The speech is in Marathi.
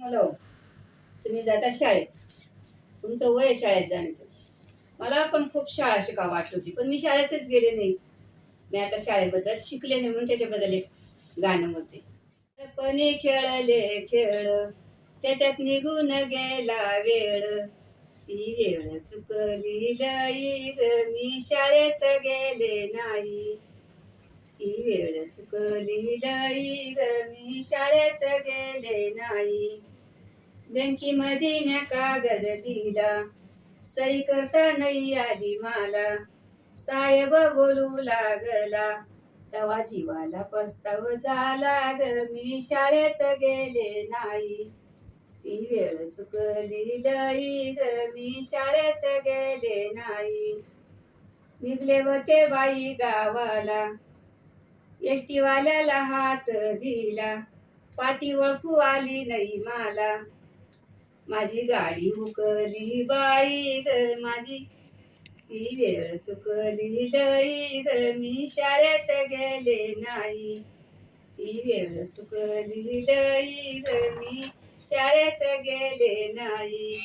हॅलो. तुम्ही जाता शाळेत. तुमचं वय आहे शाळेत जाण्याचं. मला पण खूप शाळा शिकावं वाटत होती, पण मी शाळेतच गेले नाही. मी आता शाळेबद्दल शिकले नाही म्हणून त्याच्याबद्दल एक गाणं म्हणते. पणी खेळले खेळ, त्याच्यात निघून गेला वेळ. ती वेळ चुकली लई ग, मी शाळेत गेले नाही. ती वेळ चुकली लई ग, मी शाळेत गेले नाही. बँकेमध्ये म्या कागद दिला, सही करता नाही आली मला. साहेब बोलू लागला, तवा जीवाला पस्ताव झाला ग, मी शाळेत गेले नाही. ती वेळ चुकली लई ग, मी शाळेत गेले नाही. निघले होते बाई गावाला, एसटी वाल्याला हात दिला. पाटी ओळखू आली नाही मला, माझी गाडी हुकली बाई ग माझी. ती वेळ चुकली लई ग, मी शाळेत गेले नाही. ती वेळ चुकली लई ग, मी शाळेत गेले नाही.